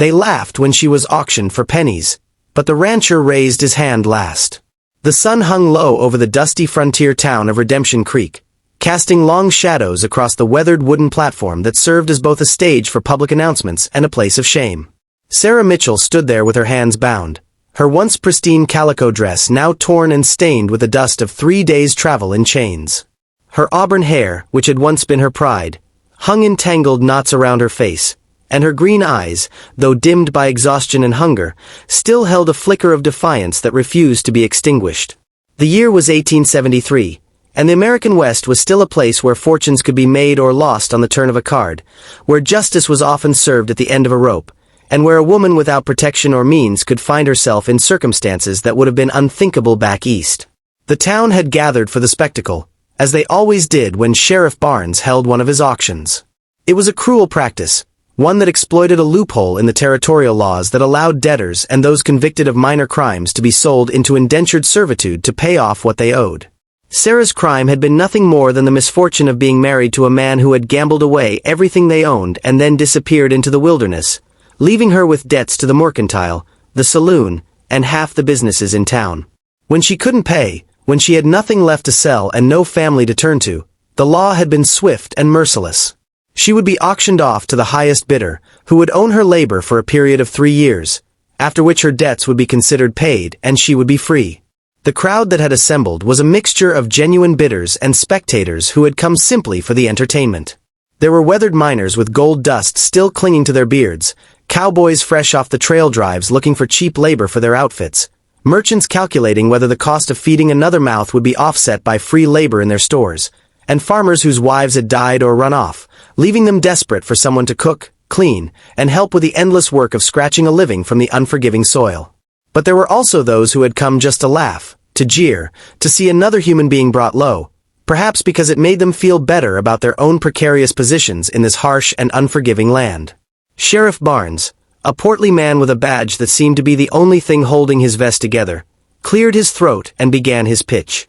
They laughed when she was auctioned for pennies, but the rancher raised his hand last. The sun hung low over the dusty frontier town of Redemption Creek, casting long shadows across the weathered wooden platform that served as both a stage for public announcements and a place of shame. Sarah Mitchell stood there with her hands bound, her once pristine calico dress now torn and stained with the dust of 3 days' travel in chains. Her auburn hair, which had once been her pride, hung in tangled knots around her face, and her green eyes, though dimmed by exhaustion and hunger, still held a flicker of defiance that refused to be extinguished. The year was 1873, and the American West was still a place where fortunes could be made or lost on the turn of a card, where justice was often served at the end of a rope, and where a woman without protection or means could find herself in circumstances that would have been unthinkable back east. The town had gathered for the spectacle, as they always did when Sheriff Barnes held one of his auctions. It was a cruel practice, one that exploited a loophole in the territorial laws that allowed debtors and those convicted of minor crimes to be sold into indentured servitude to pay off what they owed. Sarah's crime had been nothing more than the misfortune of being married to a man who had gambled away everything they owned and then disappeared into the wilderness, leaving her with debts to the mercantile, the saloon, and half the businesses in town. When she couldn't pay, when she had nothing left to sell and no family to turn to, the law had been swift and merciless. She would be auctioned off to the highest bidder, who would own her labor for a period of 3 years, after which her debts would be considered paid and she would be free. The crowd that had assembled was a mixture of genuine bidders and spectators who had come simply for the entertainment. There were weathered miners with gold dust still clinging to their beards, cowboys fresh off the trail drives looking for cheap labor for their outfits, merchants calculating whether the cost of feeding another mouth would be offset by free labor in their stores, and farmers whose wives had died or run off, leaving them desperate for someone to cook, clean, and help with the endless work of scratching a living from the unforgiving soil. But there were also those who had come just to laugh, to jeer, to see another human being brought low, perhaps because it made them feel better about their own precarious positions in this harsh and unforgiving land. Sheriff Barnes, a portly man with a badge that seemed to be the only thing holding his vest together, cleared his throat and began his pitch.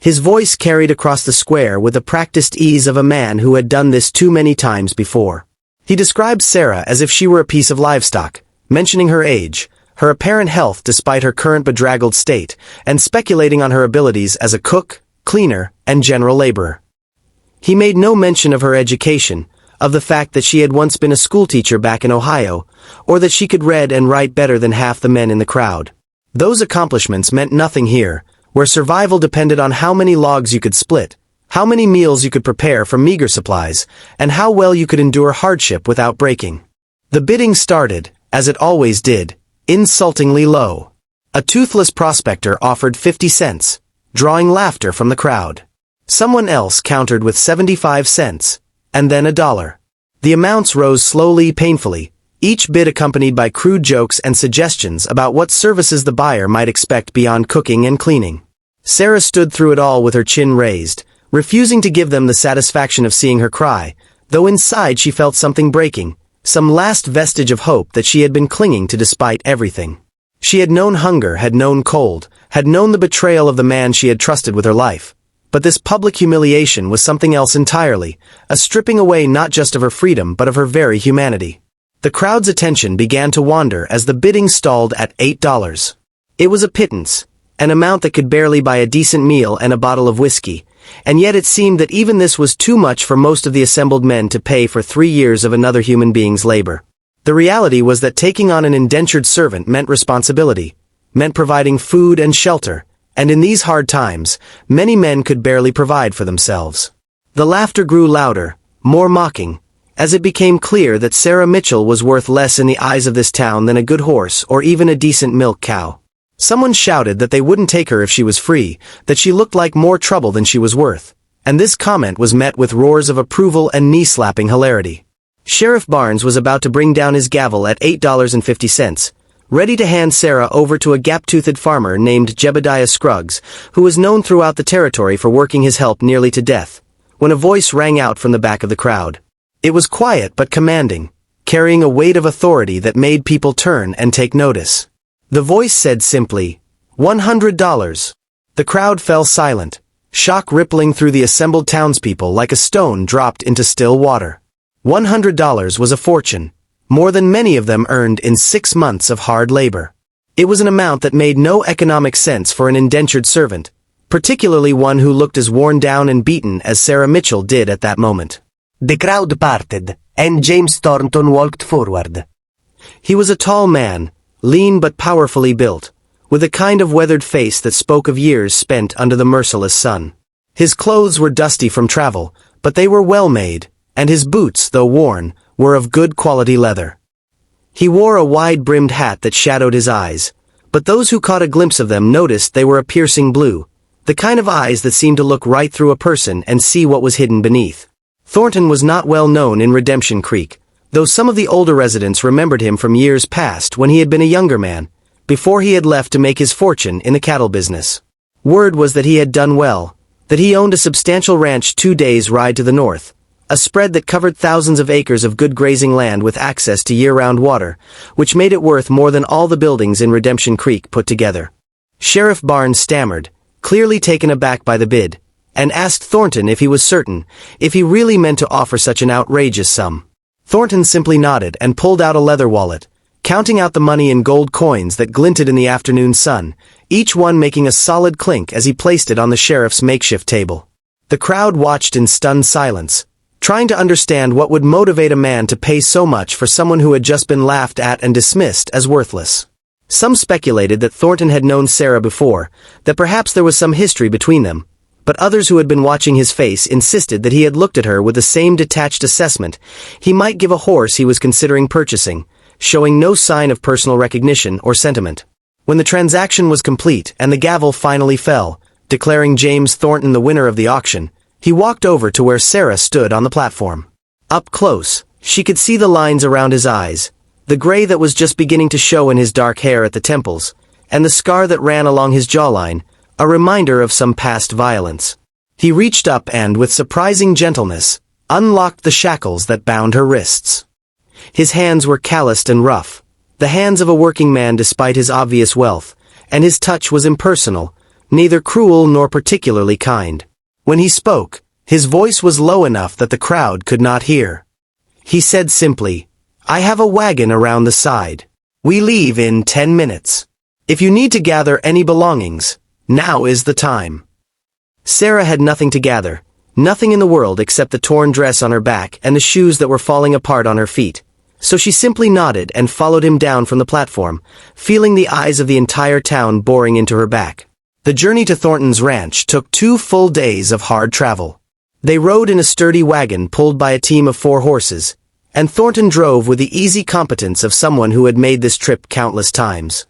His voice carried across the square with the practiced ease of a man who had done this too many times before. He described Sarah as if she were a piece of livestock, mentioning her age, her apparent health despite her current bedraggled state, and speculating on her abilities as a cook, cleaner, and general laborer. He made no mention of her education, of the fact that she had once been a schoolteacher back in Ohio, or that she could read and write better than half the men in the crowd. Those accomplishments meant nothing here, where survival depended on how many logs you could split, how many meals you could prepare from meager supplies, and how well you could endure hardship without breaking. The bidding started, as it always did, insultingly low. A toothless prospector offered 50 cents, drawing laughter from the crowd. Someone else countered with 75 cents, and then $1. The amounts rose slowly, painfully, each bid accompanied by crude jokes and suggestions about what services the buyer might expect beyond cooking and cleaning. Sarah stood through it all with her chin raised, refusing to give them the satisfaction of seeing her cry, though inside she felt something breaking, some last vestige of hope that she had been clinging to despite everything. She had known hunger, had known cold, had known the betrayal of the man she had trusted with her life. But this public humiliation was something else entirely, a stripping away not just of her freedom but of her very humanity. The crowd's attention began to wander as the bidding stalled at $8. It was a pittance, an amount that could barely buy a decent meal and a bottle of whiskey, and yet it seemed that even this was too much for most of the assembled men to pay for 3 years of another human being's labor. The reality was that taking on an indentured servant meant responsibility, meant providing food and shelter, and in these hard times, many men could barely provide for themselves. The laughter grew louder, more mocking, as it became clear that Sarah Mitchell was worth less in the eyes of this town than a good horse or even a decent milk cow. Someone shouted that they wouldn't take her if she was free, that she looked like more trouble than she was worth, and this comment was met with roars of approval and knee-slapping hilarity. Sheriff Barnes was about to bring down his gavel at $8.50, ready to hand Sarah over to a gap-toothed farmer named Jebediah Scruggs, who was known throughout the territory for working his help nearly to death, when a voice rang out from the back of the crowd. It was quiet but commanding, carrying a weight of authority that made people turn and take notice. The voice said simply, $100. The crowd fell silent, shock rippling through the assembled townspeople like a stone dropped into still water. $100 was a fortune, more than many of them earned in 6 months of hard labor. It was an amount that made no economic sense for an indentured servant, particularly one who looked as worn down and beaten as Sarah Mitchell did at that moment. The crowd parted, and James Thornton walked forward. He was a tall man, lean but powerfully built, with a kind of weathered face that spoke of years spent under the merciless sun. His clothes were dusty from travel, but they were well made, and his boots, though worn, were of good quality leather. He wore a wide-brimmed hat that shadowed his eyes, but those who caught a glimpse of them noticed they were a piercing blue, the kind of eyes that seemed to look right through a person and see what was hidden beneath. Thornton was not well known in Redemption Creek, though some of the older residents remembered him from years past when he had been a younger man, before he had left to make his fortune in the cattle business. Word was that he had done well, that he owned a substantial ranch 2 days' ride to the north, a spread that covered thousands of acres of good grazing land with access to year-round water, which made it worth more than all the buildings in Redemption Creek put together. Sheriff Barnes stammered, clearly taken aback by the bid, and asked Thornton if he was certain, if he really meant to offer such an outrageous sum. Thornton simply nodded and pulled out a leather wallet, counting out the money in gold coins that glinted in the afternoon sun, each one making a solid clink as he placed it on the sheriff's makeshift table. The crowd watched in stunned silence, trying to understand what would motivate a man to pay so much for someone who had just been laughed at and dismissed as worthless. Some speculated that Thornton had known Sarah before, that perhaps there was some history between them, but others who had been watching his face insisted that he had looked at her with the same detached assessment he might give a horse he was considering purchasing, showing no sign of personal recognition or sentiment. When the transaction was complete and the gavel finally fell, declaring James Thornton the winner of the auction, he walked over to where Sarah stood on the platform. Up close, she could see the lines around his eyes, the gray that was just beginning to show in his dark hair at the temples, and the scar that ran along his jawline, a reminder of some past violence. He reached up and, with surprising gentleness, unlocked the shackles that bound her wrists. His hands were calloused and rough, the hands of a working man despite his obvious wealth, and his touch was impersonal, neither cruel nor particularly kind. When he spoke, his voice was low enough that the crowd could not hear. He said simply, "I have a wagon around the side. We leave in 10 minutes. If you need to gather any belongings, now is the time." Sarah had nothing to gather, nothing in the world except the torn dress on her back and the shoes that were falling apart on her feet, so she simply nodded and followed him down from the platform, feeling the eyes of the entire town boring into her back. The journey to Thornton's ranch took 2 full days of hard travel. They rode in a sturdy wagon pulled by a team of 4 horses, and Thornton drove with the easy competence of someone who had made this trip countless times.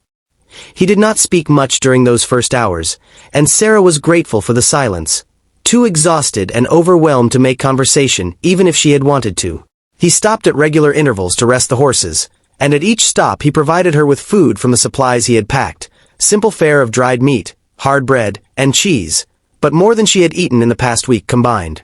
He did not speak much during those first hours, and Sarah was grateful for the silence, too exhausted and overwhelmed to make conversation even if she had wanted to. He stopped at regular intervals to rest the horses, and at each stop he provided her with food from the supplies he had packed, simple fare of dried meat, hard bread, and cheese, but more than she had eaten in the past week combined.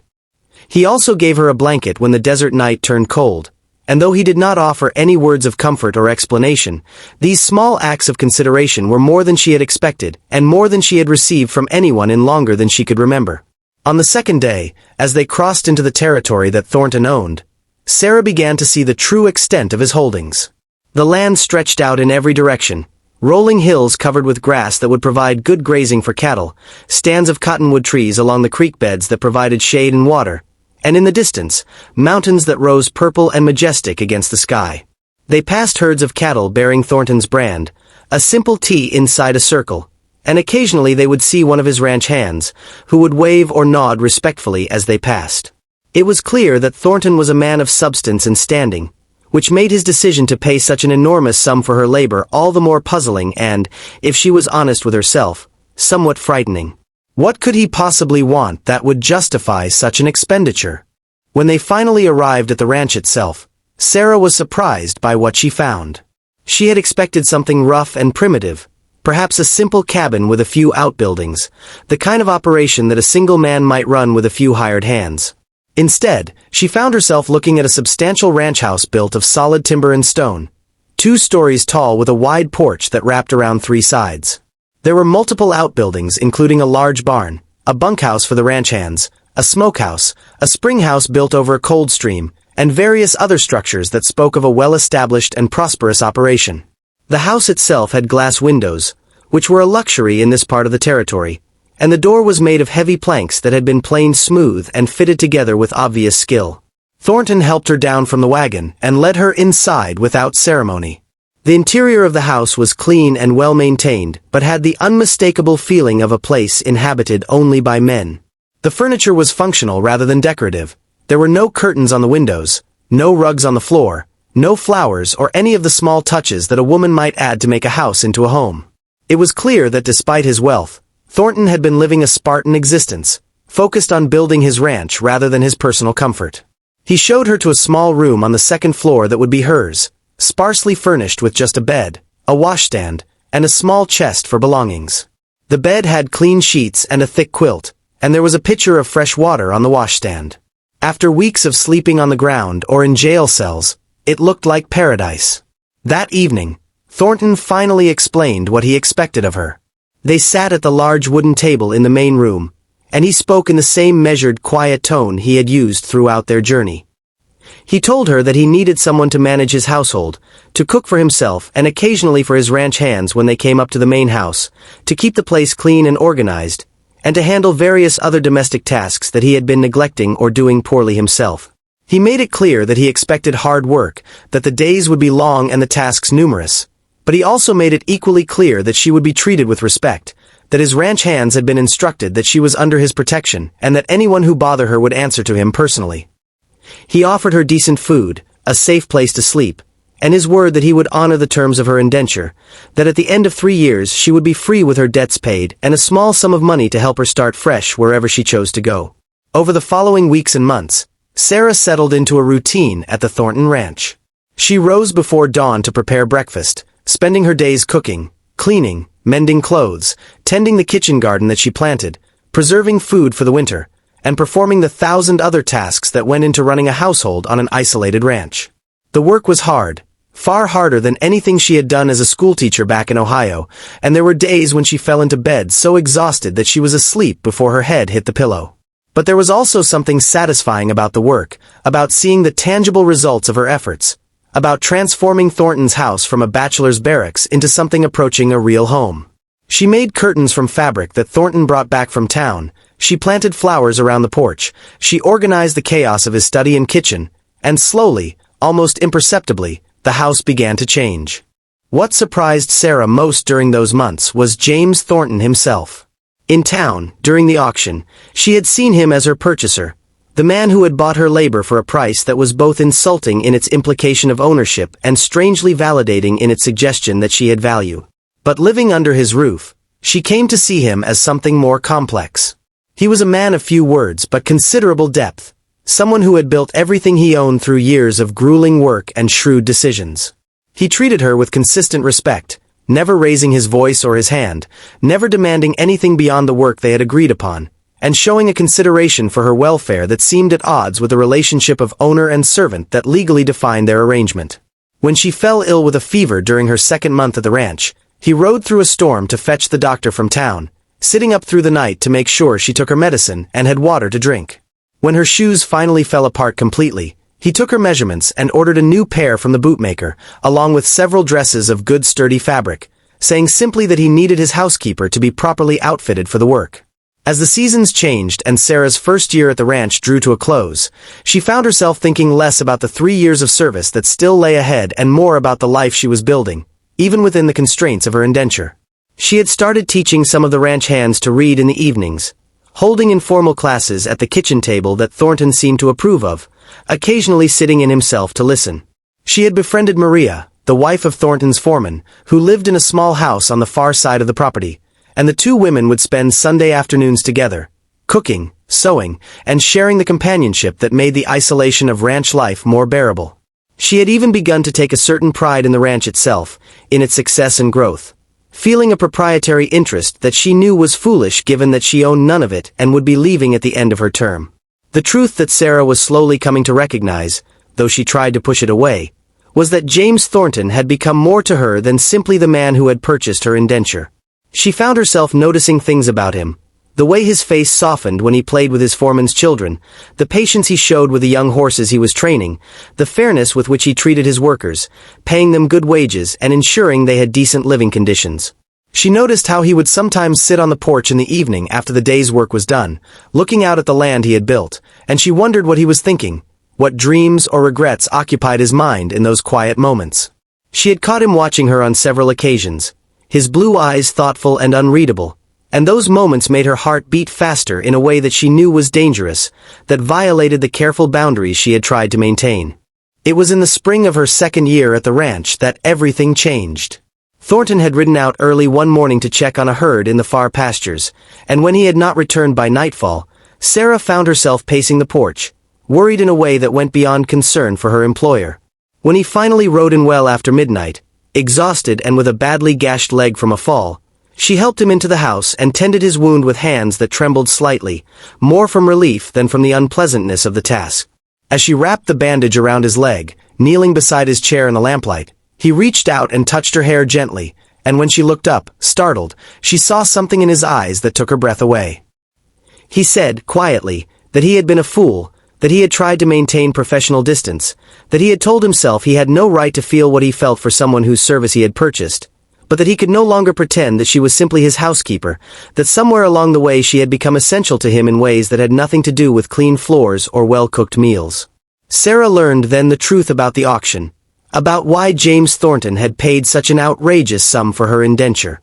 He also gave her a blanket when the desert night turned cold, and though he did not offer any words of comfort or explanation, these small acts of consideration were more than she had expected and more than she had received from anyone in longer than she could remember. On the second day, as they crossed into the territory that Thornton owned, Sarah began to see the true extent of his holdings. The land stretched out in every direction, rolling hills covered with grass that would provide good grazing for cattle, stands of cottonwood trees along the creek beds that provided shade and water, and in the distance, mountains that rose purple and majestic against the sky. They passed herds of cattle bearing Thornton's brand, a simple T inside a circle, and occasionally they would see one of his ranch hands, who would wave or nod respectfully as they passed. It was clear that Thornton was a man of substance and standing, which made his decision to pay such an enormous sum for her labor all the more puzzling and, if she was honest with herself, somewhat frightening. What could he possibly want that would justify such an expenditure? When they finally arrived at the ranch itself, Sarah was surprised by what she found. She had expected something rough and primitive, perhaps a simple cabin with a few outbuildings, the kind of operation that a single man might run with a few hired hands. Instead, she found herself looking at a substantial ranch house built of solid timber and stone, 2 stories tall with a wide porch that wrapped around 3 sides. There were multiple outbuildings including a large barn, a bunkhouse for the ranch hands, a smokehouse, a spring house built over a cold stream, and various other structures that spoke of a well-established and prosperous operation. The house itself had glass windows, which were a luxury in this part of the territory, and the door was made of heavy planks that had been planed smooth and fitted together with obvious skill. Thornton helped her down from the wagon and led her inside without ceremony. The interior of the house was clean and well-maintained, but had the unmistakable feeling of a place inhabited only by men. The furniture was functional rather than decorative. There were no curtains on the windows, no rugs on the floor, no flowers or any of the small touches that a woman might add to make a house into a home. It was clear that despite his wealth, Thornton had been living a Spartan existence, focused on building his ranch rather than his personal comfort. He showed her to a small room on the second floor that would be hers, sparsely furnished with just a bed, a washstand, and a small chest for belongings. The bed had clean sheets and a thick quilt, and there was a pitcher of fresh water on the washstand. After weeks of sleeping on the ground or in jail cells, it looked like paradise. That evening, Thornton finally explained what he expected of her. They sat at the large wooden table in the main room, and he spoke in the same measured, quiet tone he had used throughout their journey. He told her that he needed someone to manage his household, to cook for himself and occasionally for his ranch hands when they came up to the main house, to keep the place clean and organized, and to handle various other domestic tasks that he had been neglecting or doing poorly himself. He made it clear that he expected hard work, that the days would be long and the tasks numerous, but he also made it equally clear that she would be treated with respect, that his ranch hands had been instructed that she was under his protection and that anyone who bothered her would answer to him personally. He offered her decent food, a safe place to sleep, and his word that he would honor the terms of her indenture, that at the end of 3 years she would be free with her debts paid and a small sum of money to help her start fresh wherever she chose to go. Over the following weeks and months, Sarah settled into a routine at the Thornton Ranch. She rose before dawn to prepare breakfast, spending her days cooking, cleaning, mending clothes, tending the kitchen garden that she planted, preserving food for the winter, and performing the 1,000 other tasks that went into running a household on an isolated ranch. The work was hard, far harder than anything she had done as a schoolteacher back in Ohio, and there were days when she fell into bed so exhausted that she was asleep before her head hit the pillow. But there was also something satisfying about the work, about seeing the tangible results of her efforts, about transforming Thornton's house from a bachelor's barracks into something approaching a real home. She made curtains from fabric that Thornton brought back from town, she planted flowers around the porch, she organized the chaos of his study and kitchen, and slowly, almost imperceptibly, the house began to change. What surprised Sarah most during those months was James Thornton himself. In town, during the auction, she had seen him as her purchaser, the man who had bought her labor for a price that was both insulting in its implication of ownership and strangely validating in its suggestion that she had value. But living under his roof, she came to see him as something more complex. He was a man of few words but considerable depth, someone who had built everything he owned through years of grueling work and shrewd decisions. He treated her with consistent respect, never raising his voice or his hand, never demanding anything beyond the work they had agreed upon, and showing a consideration for her welfare that seemed at odds with the relationship of owner and servant that legally defined their arrangement. When she fell ill with a fever during her second month at the ranch, he rode through a storm to fetch the doctor from town, sitting up through the night to make sure she took her medicine and had water to drink. When her shoes finally fell apart completely, he took her measurements and ordered a new pair from the bootmaker, along with several dresses of good sturdy fabric, saying simply that he needed his housekeeper to be properly outfitted for the work. As the seasons changed and Sarah's first year at the ranch drew to a close, she found herself thinking less about the 3 years of service that still lay ahead and more about the life she was building, even within the constraints of her indenture. She had started teaching some of the ranch hands to read in the evenings, holding informal classes at the kitchen table that Thornton seemed to approve of, occasionally sitting in himself to listen. She had befriended Maria, the wife of Thornton's foreman, who lived in a small house on the far side of the property, and the two women would spend Sunday afternoons together, cooking, sewing, and sharing the companionship that made the isolation of ranch life more bearable. She had even begun to take a certain pride in the ranch itself, in its success and growth, feeling a proprietary interest that she knew was foolish given that she owned none of it and would be leaving at the end of her term. The truth that Sarah was slowly coming to recognize, though she tried to push it away, was that James Thornton had become more to her than simply the man who had purchased her indenture. She found herself noticing things about him, The way his face softened when he played with his foreman's children, the patience he showed with the young horses he was training, the fairness with which he treated his workers, paying them good wages and ensuring they had decent living conditions. She noticed how he would sometimes sit on the porch in the evening after the day's work was done, looking out at the land he had built, and she wondered what he was thinking, what dreams or regrets occupied his mind in those quiet moments. She had caught him watching her on several occasions, his blue eyes thoughtful and unreadable, and those moments made her heart beat faster in a way that she knew was dangerous, that violated the careful boundaries she had tried to maintain. It was in the spring of her second year at the ranch that everything changed. Thornton had ridden out early one morning to check on a herd in the far pastures, and when he had not returned by nightfall, Sarah found herself pacing the porch, worried in a way that went beyond concern for her employer. When he finally rode in well after midnight, exhausted and with a badly gashed leg from a fall, she helped him into the house and tended his wound with hands that trembled slightly, more from relief than from the unpleasantness of the task. As she wrapped the bandage around his leg, kneeling beside his chair in the lamplight, he reached out and touched her hair gently, and when she looked up, startled, she saw something in his eyes that took her breath away. He said, quietly, that he had been a fool, that he had tried to maintain professional distance, that he had told himself he had no right to feel what he felt for someone whose service he had purchased, but that he could no longer pretend that she was simply his housekeeper, that somewhere along the way she had become essential to him in ways that had nothing to do with clean floors or well-cooked meals. Sarah learned then the truth about the auction, about why James Thornton had paid such an outrageous sum for her indenture.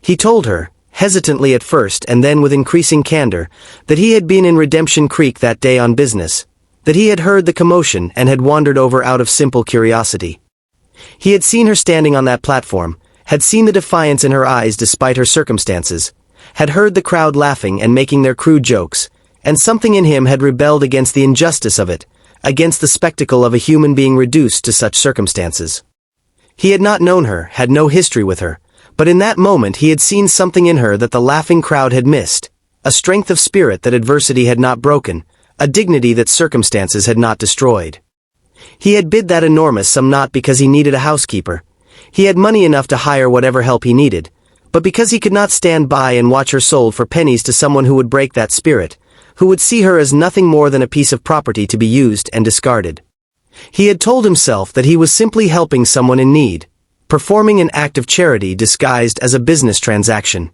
He told her, hesitantly at first and then with increasing candor, that he had been in Redemption Creek that day on business, that he had heard the commotion and had wandered over out of simple curiosity. He had seen her standing on that platform, had seen the defiance in her eyes despite her circumstances, had heard the crowd laughing and making their crude jokes, and something in him had rebelled against the injustice of it, against the spectacle of a human being reduced to such circumstances. He had not known her, had no history with her, but in that moment he had seen something in her that the laughing crowd had missed, a strength of spirit that adversity had not broken, a dignity that circumstances had not destroyed. He had bid that enormous sum not because he needed a housekeeper. He had money enough to hire whatever help he needed, but because he could not stand by and watch her sold for pennies to someone who would break that spirit, who would see her as nothing more than a piece of property to be used and discarded. He had told himself that he was simply helping someone in need, performing an act of charity disguised as a business transaction.